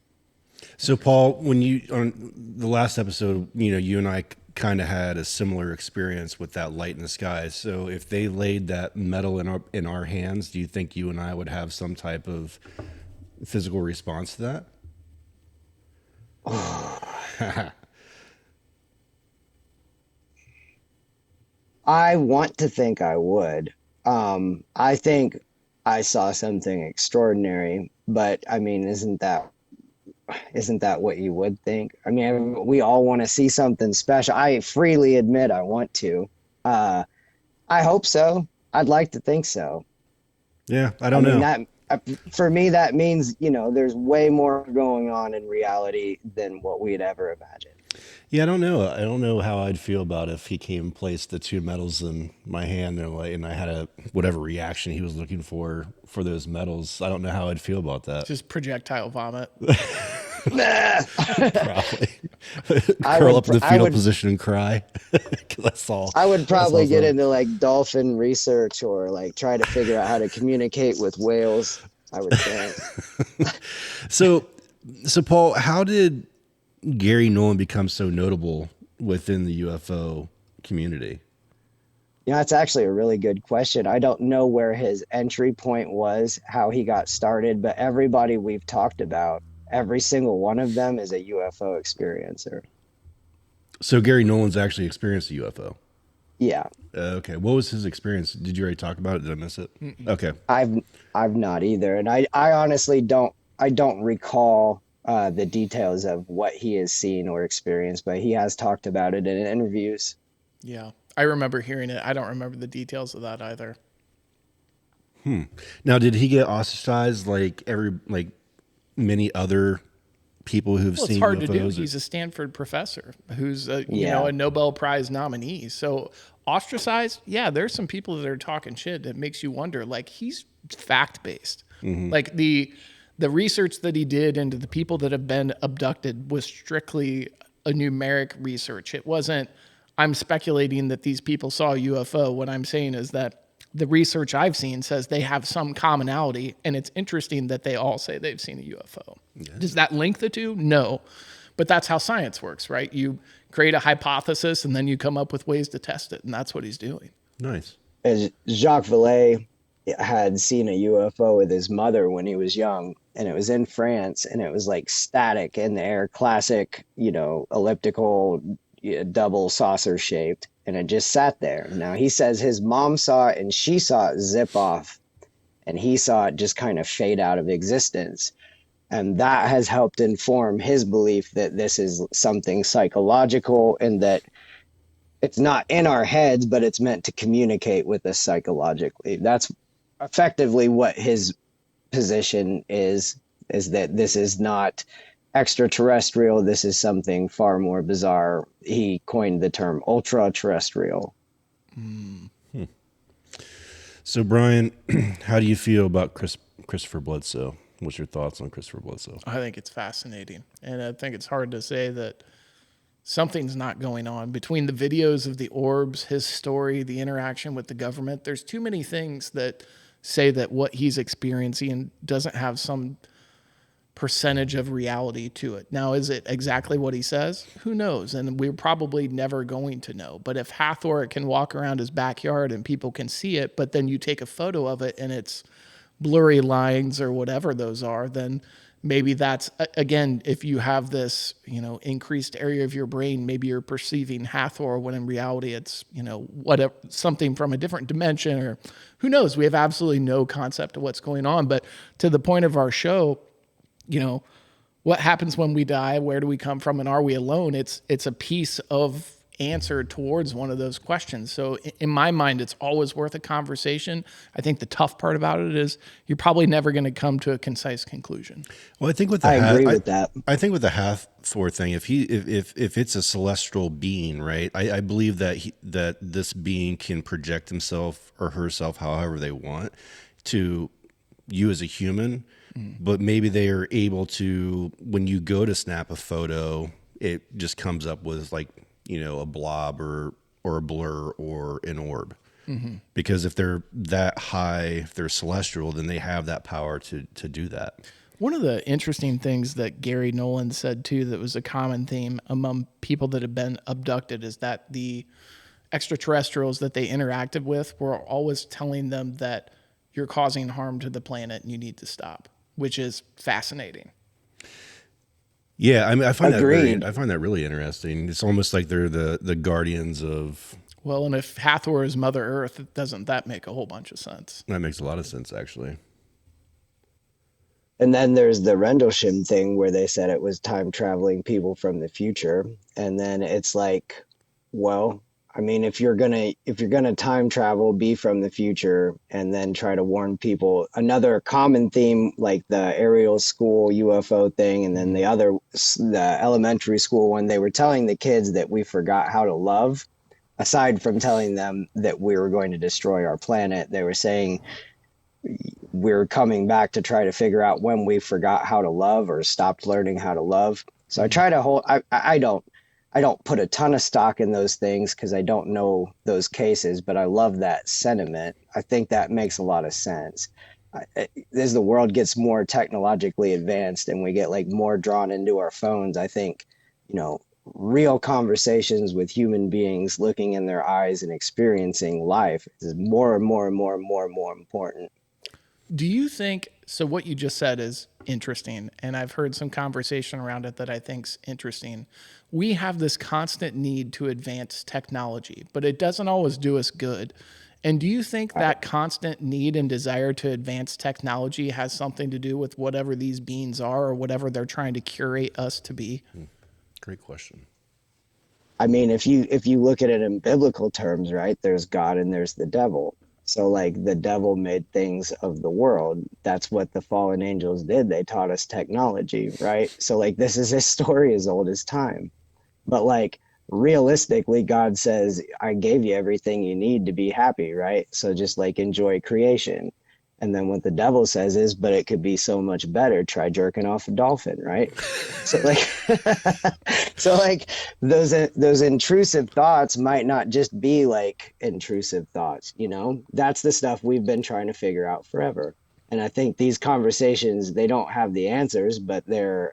So Paul, when on the last episode, you and I kind of had a similar experience with that light in the sky. So if they laid that metal in our hands, do you think you and I would have some type of physical response to that? I want to think I would. I think I saw something extraordinary, but I mean, isn't that what you would think? I mean, we all want to see something special. I freely admit I want to. Uh, I hope so. I'd like to think so. Yeah, I I don't mean, know. that for me, that means, there's way more going on in reality than what we'd ever imagine. Yeah, I don't know. I don't know how I'd feel about if he came and placed the two medals in my hand and like, and I had a whatever reaction he was looking for those medals. I don't know how I'd feel about that. Just projectile vomit. Probably I curl would, up in the I fetal would, position and cry because I would I saw probably get something. into like dolphin research or like try to figure out how to communicate with whales, I would think. So, so Paul, how did Gary Nolan become so notable within the UFO community? That's actually a really good question. I don't know where his entry point was, how he got started, but everybody we've talked about, every single one of them is a UFO experiencer. So Gary Nolan's actually experienced a UFO. Yeah, Okay, what was his experience? Did you already talk about it? Did I miss it? Okay. I've I've not either, and I honestly don't recall the details of what he has seen or experienced, but he has talked about it in interviews. Yeah. I remember hearing it. I don't remember the details of that either. Now, did he get ostracized like many other people who've Well, it's seen hard to do. UFOs? He's a Stanford professor who's Yeah, a Nobel Prize nominee. So ostracized, yeah, there's some people that are talking shit that makes you wonder. Like he's fact based. Like the research that he did into the people that have been abducted was strictly a numeric research. It wasn't I'm speculating that these people saw a UFO. What I'm saying is that the research I've seen says they have some commonality, and it's interesting that they all say they've seen a UFO. Does that link the two? No. But that's how science works, right? You create a hypothesis and then you come up with ways to test it, and that's what he's doing. Nice. as Jacques Vallée had seen a UFO with his mother when he was young, and it was in France, and it was like static in the air, classic, elliptical, double saucer shaped, and it just sat there. Now he says his mom saw it and she saw it zip off, and he saw it just kind of fade out of existence. And that has helped inform his belief that this is something psychological and that it's not in our heads, but it's meant to communicate with us psychologically. That's effectively what his position is that this is not extraterrestrial. This is something far more bizarre. He coined the term ultra terrestrial. So, Brian, how do you feel about Christopher Bledsoe? What's your thoughts on Christopher Bledsoe? I think it's fascinating. And I think it's hard to say that something's not going on between the videos of the orbs, his story, the interaction with the government. There's too many things that say that what he's experiencing doesn't have some percentage of reality to it. Now, is it exactly what he says? Who knows? And we're probably never going to know. But if Hathor can walk around his backyard and people can see it, but then you take a photo of it and it's blurry lines or whatever those are, then maybe that's, again, if you have this, increased area of your brain, maybe you're perceiving Hathor when in reality it's, whatever, something from a different dimension, or who knows? We have absolutely no concept of what's going on. But to the point of our show, what happens when we die? Where do we come from? And are we alone? It's a piece of answer towards one of those questions. So in my mind, it's always worth a conversation. I think the tough part about it is you're probably never going to come to a concise conclusion. Well, I think with the I agree with that. I think with the Hathor thing, if it's a celestial being, right? I believe that this being can project himself or herself however they want to you as a human, but maybe they are able to, when you go to snap a photo, it just comes up with like, a blob or a blur or an orb. Because if they're that high, if they're celestial, then they have that power to do that. One of the interesting things that Gary Nolan said too, that was a common theme among people that have been abducted, is that the extraterrestrials that they interacted with were always telling them that you're causing harm to the planet and you need to stop, which is fascinating. Yeah, I mean, Agreed. I find that really interesting. It's almost like they're the guardians of Well, and if Hathor is Mother Earth, doesn't that make a whole bunch of sense? That makes a lot of sense, actually. And then there's the Rendlesham thing where they said it was time traveling people from the future. And then it's like, well, I mean, if you're gonna time travel, be from the future, and then try to warn people. Another common theme, like the aerial school UFO thing, and then the elementary school one, they were telling the kids that we forgot how to love. Aside from telling them that we were going to destroy our planet, they were saying we're coming back to try to figure out when we forgot how to love or stopped learning how to love. So I try to hold. I don't put a ton of stock in those things because I don't know those cases, but I love that sentiment. I think that makes a lot of sense. As the world gets more technologically advanced and we get like more drawn into our phones, I think, real conversations with human beings, looking in their eyes and experiencing life, is more and more and more and more and more important. Do you think so? What you just said is interesting, and I've heard some conversation around it that I think's interesting. We have this constant need to advance technology, but it doesn't always do us good. And do you think that constant need and desire to advance technology has something to do with whatever these beings are or whatever they're trying to curate us to be? Great question. I mean, if you look at it in biblical terms, right? There's God and there's the devil. So like the devil made things of the world. That's what the fallen angels did. They taught us technology, right? So like this is a story as old as time. But like realistically, God says, I gave you everything you need to be happy, right? So just like enjoy creation. And then what the devil says is, but it could be so much better. Try jerking off a dolphin, right? So like, so like those intrusive thoughts might not just be like intrusive thoughts, That's the stuff we've been trying to figure out forever. And I think these conversations, they don't have the answers, but they're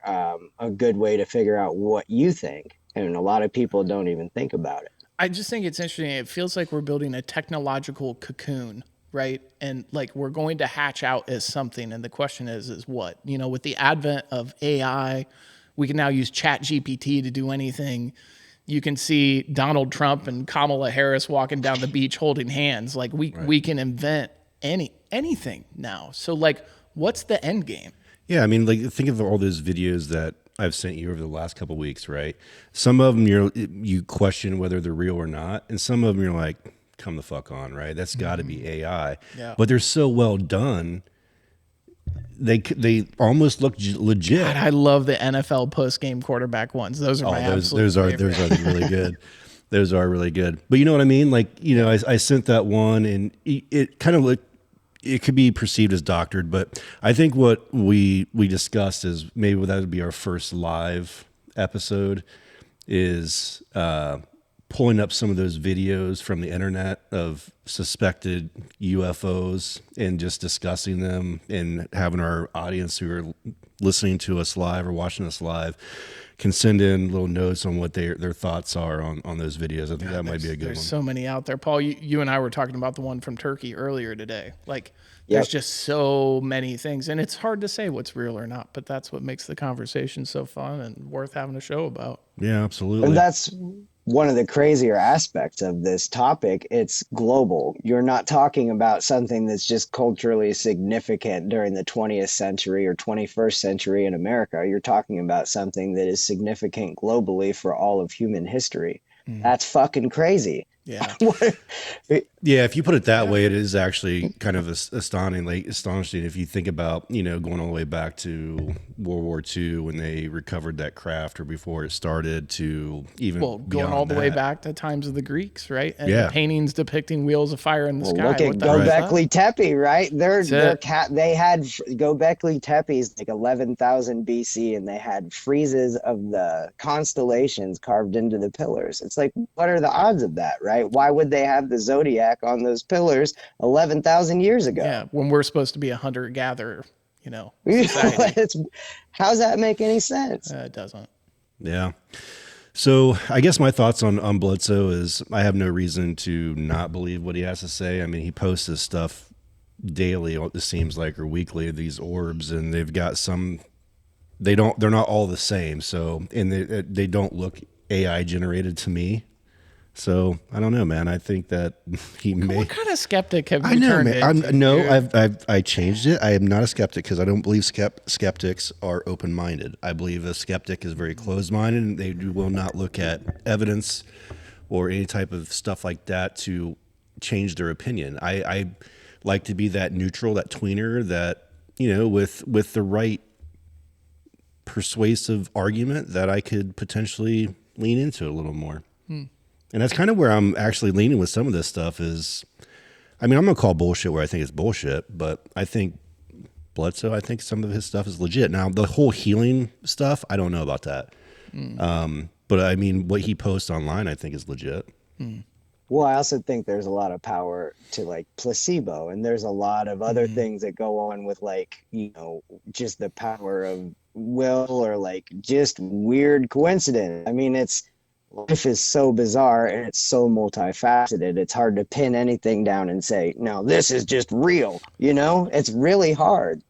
a good way to figure out what you think. And a lot of people don't even think about it. I just think it's interesting. It feels like we're building a technological cocoon, right? And like we're going to hatch out as something. And the question is what? With the advent of AI, we can now use Chat GPT to do anything. You can see Donald Trump and Kamala Harris walking down the beach holding hands. Like we can invent anything now. So like, what's the end game? Yeah, I mean, like think of all those videos that I've sent you over the last couple of weeks, right? Some of them you question whether they're real or not, and some of them you're like, come the fuck on, right? That's got to be AI. Yeah. But they're so well done, they almost look legit. God, I love the NFL post-game quarterback ones. Those are my absolute those are really good. Those are really good. But you know what I mean? Like, I sent that one, and it kind of looked. It could be perceived as doctored, but I think what we discussed is maybe that would be our first live episode is pulling up some of those videos from the internet of suspected UFOs and just discussing them and having our audience who are listening to us live or watching us live can send in little notes on what their thoughts are on those videos. I think that might be a good one. There's so many out there. Paul, you and I were talking about the one from Turkey earlier today. Like, there's just so many things, and it's hard to say what's real or not, but that's what makes the conversation so fun and worth having a show about. Yeah, absolutely. And that's one of the crazier aspects of this topic. It's global. You're not talking about something that's just culturally significant during the 20th century or 21st century in America. You're talking about something that is significant globally for all of human history. That's fucking crazy. Yeah. Yeah, if you put it that way, it is actually kind of astonishing if you think about, going all the way back to World War II when they recovered that craft or before it started to even going all the way back to times of the Greeks, right? And Yeah. paintings depicting wheels of fire in the sky. Look at Göbekli Tepe, right? They had Göbekli Tepe's like 11,000 BC, and they had friezes of the constellations carved into the pillars. It's like, what are the odds of that, right? Why would they have the zodiac on those pillars 11,000 years ago? Yeah, when we're supposed to be a hunter-gatherer, society. How's that make any sense? It doesn't. Yeah. So I guess my thoughts on Bledsoe is I have no reason to not believe what he has to say. I mean, he posts this stuff daily, it seems like, or weekly, these orbs, and they've got they're not all the same. So, and they don't look AI generated to me. So I don't know, man. I think that he may. What kind of skeptic have I you know, turned man. into? No, dude? I changed it. I am not a skeptic because I don't believe skeptics are open minded. I believe a skeptic is very closed minded, and they will not look at evidence or any type of stuff like that to change their opinion. I like to be that neutral, that tweener, that with the right persuasive argument that I could potentially lean into a little more. And that's kind of where I'm actually leaning with some of this stuff is, I mean, I'm going to call bullshit where I think it's bullshit, but I think Bledsoe, I think some of his stuff is legit. Now, the whole healing stuff, I don't know about that. But I mean, what he posts online, I think is legit. Well, I also think there's a lot of power to like placebo, and there's a lot of other things that go on with like, just the power of will or like just weird coincidence. I mean, life is so bizarre and it's so multifaceted. It's hard to pin anything down and say, no, this is just real. It's really hard.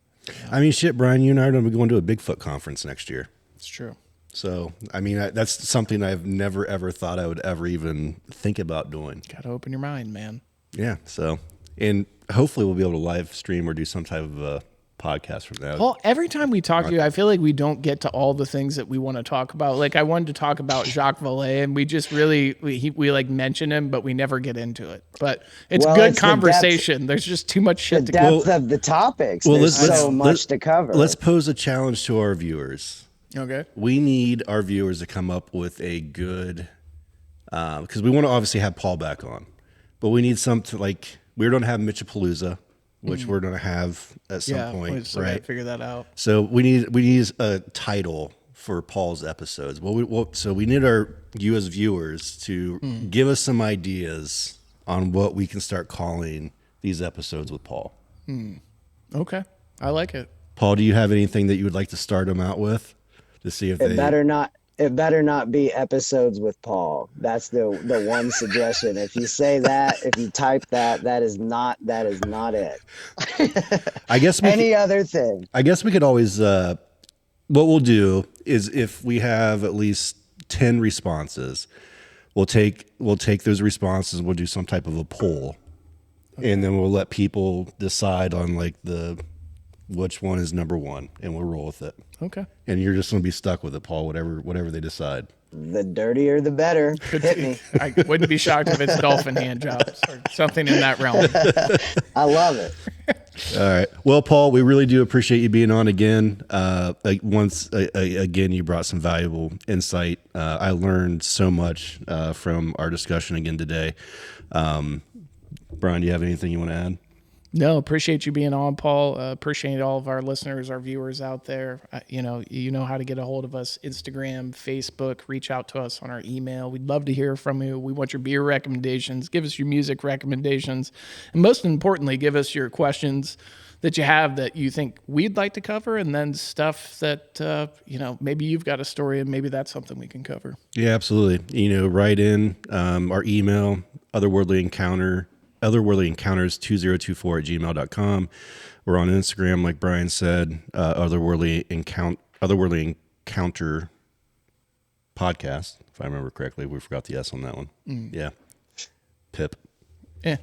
I mean, shit, Brian, you and I are going to be going to a Bigfoot conference next year. It's true. So, I mean, that's something I've never, ever thought I would ever even think about doing. Got to open your mind, man. Yeah. So, and hopefully we'll be able to live stream or do some type of a podcast from that. Well, every time we talk to you, I feel like we don't get to all the things that we want to talk about. Like I wanted to talk about Jacques Vallée, and we just really we like mention him, but we never get into it. But it's good conversation. There's just too much shit to go. The depth of the topics. There's so much to cover. Let's pose a challenge to our viewers. Okay. We need our viewers to come up with a good, because we want to obviously have Paul back on, but we need something like we're going to have Mitchapalooza, which we're going to have at some point, right? Figure that out. So we need a title for Paul's episodes. So we need you as viewers to give us some ideas on what we can start calling these episodes with Paul. Okay, I like it. Paul, do you have anything that you would like to start them out with to see if it better not be episodes with Paul. That's the one suggestion. If you say that, if you type that is not it. I guess other thing. I guess we could always what we'll do is if we have at least 10 responses, we'll take those responses and we'll do some type of a poll. Okay. And then we'll let people decide on like which one is number one, and we'll roll with it. Okay. And you're just going to be stuck with it, Paul, whatever they decide. The dirtier, the better. Hit me. I wouldn't be shocked if it's dolphin hand jobs or something in that realm. I love it. All right. Well, Paul, we really do appreciate you being on again. Again, you brought some valuable insight. I learned so much from our discussion again today. Brian, do you have anything you want to add? No, appreciate you being on, Paul. Appreciate all of our listeners, our viewers out there. You know how to get a hold of us: Instagram, Facebook. Reach out to us on our email. We'd love to hear from you. We want your beer recommendations. Give us your music recommendations, and most importantly, give us your questions that you have that you think we'd like to cover, and then stuff that maybe you've got a story, and maybe that's something we can cover. Yeah, absolutely. Write in our email, otherworldlyencounters2024@gmail.com. We're on Instagram, like Brian said, Otherworldly Encounter Podcast, if I remember correctly. We forgot the S on that one. Yeah. Pip. Yeah,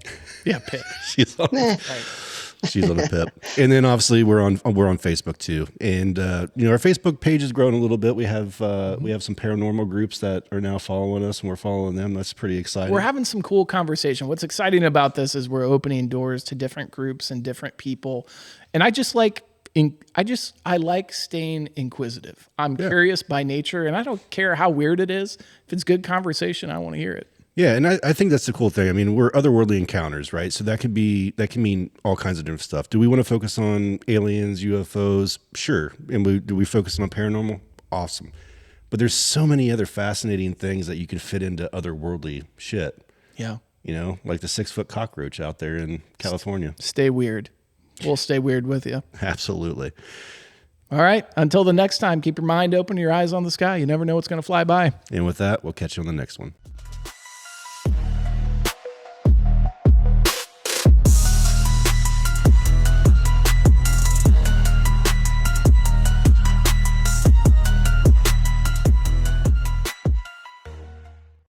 Pip. She's on the Pip. And then obviously we're on Facebook too. And our Facebook page has grown a little bit. We have some paranormal groups that are now following us, and we're following them. That's pretty exciting. We're having some cool conversation. What's exciting about this is we're opening doors to different groups and different people. And I like staying inquisitive. I'm curious by nature, and I don't care how weird it is. If it's good conversation, I want to hear it. Yeah, and I think that's the cool thing. I mean, we're otherworldly encounters, right? So that can mean all kinds of different stuff. Do we want to focus on aliens, UFOs? Sure. And do we focus on paranormal? Awesome. But there's so many other fascinating things that you can fit into otherworldly shit. Yeah. Like the 6-foot cockroach out there in California. Stay weird. We'll stay weird with you. Absolutely. All right. Until the next time, keep your mind open, your eyes on the sky. You never know what's going to fly by. And with that, we'll catch you on the next one.